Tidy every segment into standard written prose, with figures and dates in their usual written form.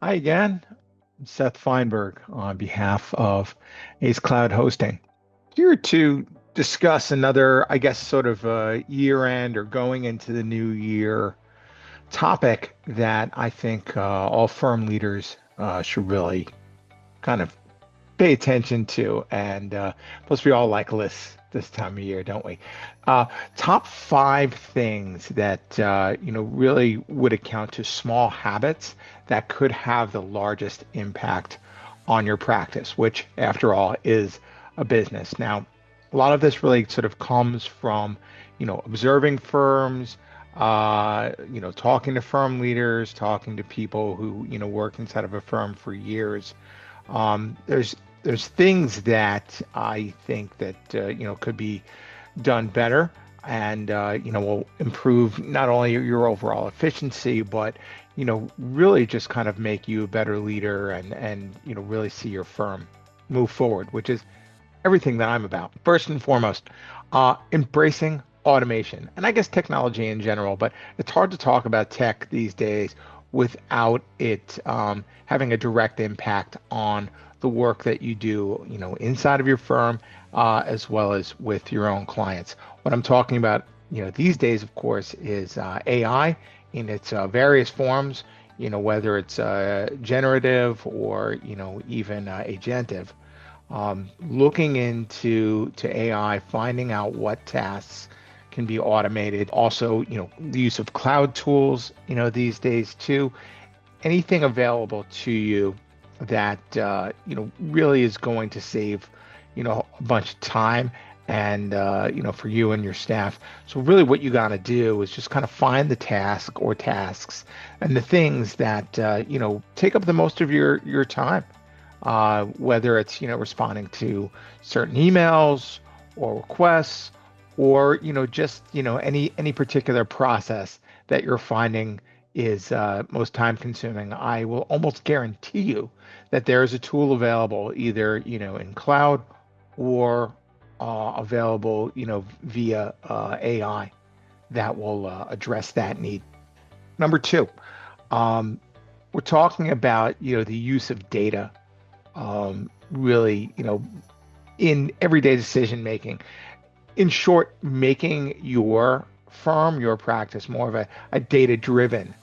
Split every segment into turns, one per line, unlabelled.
Hi again, Seth Fineberg on behalf of Ace Cloud Hosting. Here to discuss another, I guess, sort of year end or going into the new year topic that I think all firm leaders should really kind of pay attention to. And plus, we all like lists this time of year, don't we? Uh, Top five things that really would account to small habits that could have the largest impact on your practice, which, after all, is a business. Now, a lot of this really sort of comes from, observing firms, talking to firm leaders, talking to people who, work inside of a firm for years. There's things that I think that could be done better and will improve not only your overall efficiency, but really just kind of make you a better leader and really see your firm move forward, which is everything that I'm about. First and foremost, embracing automation and I guess technology in general, but it's hard to talk about tech these days without it having a direct impact on the work that you do, inside of your firm, as well as with your own clients. What I'm talking about, these days, of course, is AI in its various forms, whether it's generative or, even agentive. Looking into AI, finding out what tasks can be automated. Also, the use of cloud tools, these days too. Anything available to you that really is going to save a bunch of time and for you and your staff. So really what you got to do is just kind of find the task or tasks and the things that take up the most of your time, whether it's responding to certain emails or requests, or just any particular process that you're finding is most time consuming. I will almost guarantee you that there is a tool available either in cloud or available via AI that will address that need. Number two, um, we're talking about the use of data, really in everyday decision making. In short, making your firm, your practice, more of a data-driven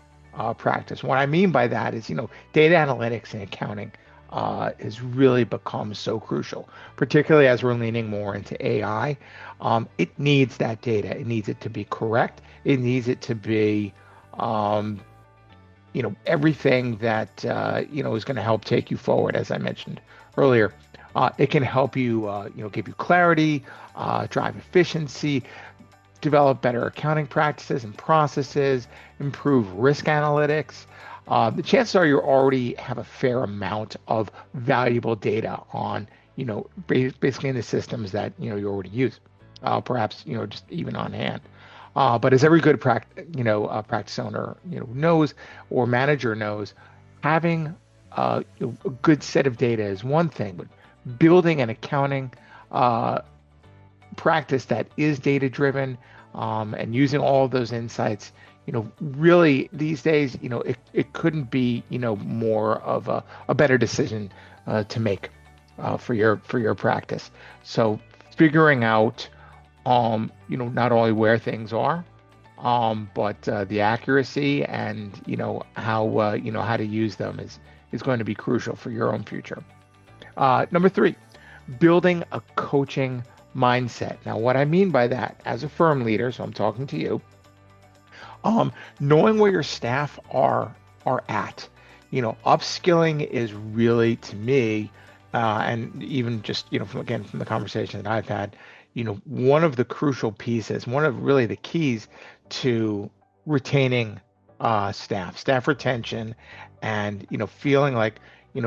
practice. What I mean by that is, data analytics and accounting has really become so crucial, particularly as we're leaning more into AI. It needs that data. It needs it to be correct. It needs it to be, um, everything that is going to help take you forward, as I mentioned earlier. It can help you, give you clarity, drive efficiency, develop better accounting practices and processes, improve risk analytics. The chances are you already have a fair amount of valuable data on, basically in the systems that you already use, perhaps just even on hand. But as every good practice owner knows or manager knows, having a good set of data is one thing, but building an accounting uh, practice that is data driven, and using all of those insights, really these days, it couldn't be, more of a better decision to make for your practice. So figuring out, not only where things are, but the accuracy and how to use them is going to be crucial for your own future. Number three, building a coaching mindset. Now, what I mean by that, as a firm leader, so I'm talking to you, knowing where your staff are at, upskilling is really to me, and even just from the conversation that I've had, one of the crucial pieces, one of really the keys to retaining staff retention, and feeling like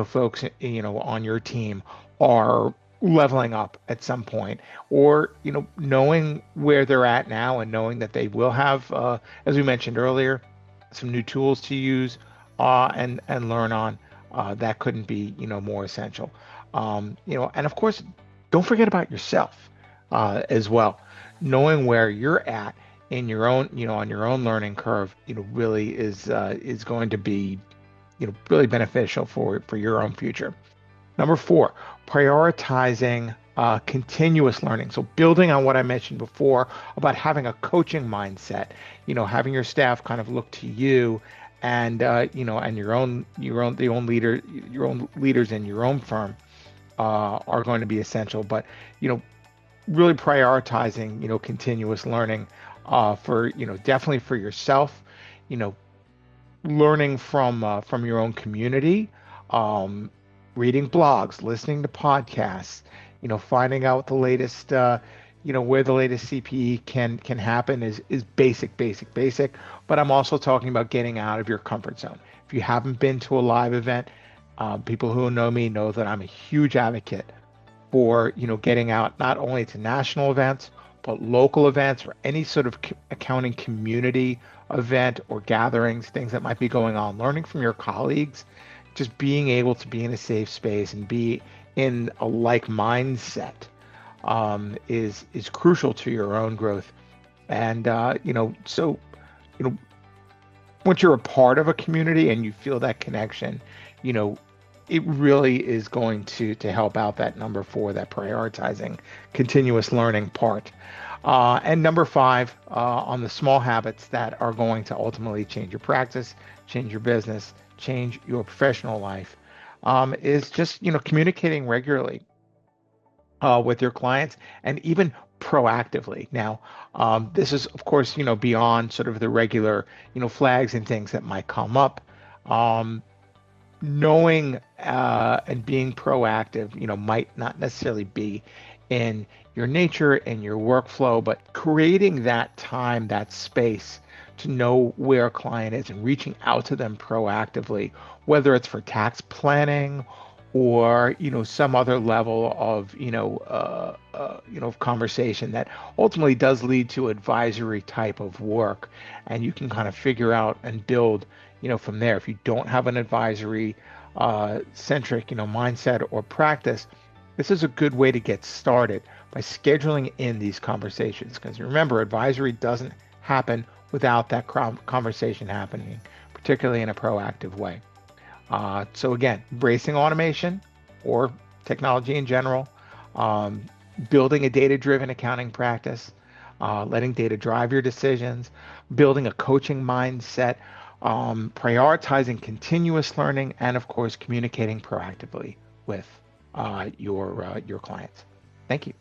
folks on your team are leveling up at some point, or knowing where they're at now and knowing that they will have, as we mentioned earlier, some new tools to use and learn on. That couldn't be more essential. And of course, don't forget about yourself as well. Knowing where you're at in your own, on your own learning curve, really is going to be really beneficial for your own future. Number four, prioritizing continuous learning. So building on what I mentioned before about having a coaching mindset, having your staff kind of look to you and and your own leaders in your own firm are going to be essential. But really prioritizing continuous learning for definitely for yourself, you know learning from your own community, um, reading blogs, listening to podcasts, finding out the latest, where the latest CPE can happen is basic. But I'm also talking about getting out of your comfort zone. If you haven't been to a live event, people who know me know that I'm a huge advocate for getting out not only to national events but local events or any sort of accounting community event or gatherings, things that might be going on, learning from your colleagues, just being able to be in a safe space and be in a like mindset is crucial to your own growth. And so you know once you're a part of a community and you feel that connection, you know, it really is going to help out that number four, that prioritizing continuous learning part. And number five, on the small habits that are going to ultimately change your practice, change your business, change your professional life, is just communicating regularly with your clients and even proactively. Now, this is of course beyond sort of the regular flags and things that might come up. Um, Knowing and being proactive, might not necessarily be in your nature and your workflow, but creating that time, that space to know where a client is and reaching out to them proactively, whether it's for tax planning or some other level of conversation that ultimately does lead to advisory type of work, and you can kind of figure out and build from there. If you don't have an advisory centric mindset or practice, this is a good way to get started by scheduling in these conversations, because remember, advisory doesn't happen without that conversation happening, particularly in a proactive way. So again, embracing automation or technology in general, um, building a data-driven accounting practice, letting data drive your decisions, building a coaching mindset, prioritizing continuous learning, and of course, communicating proactively with your clients. Thank you.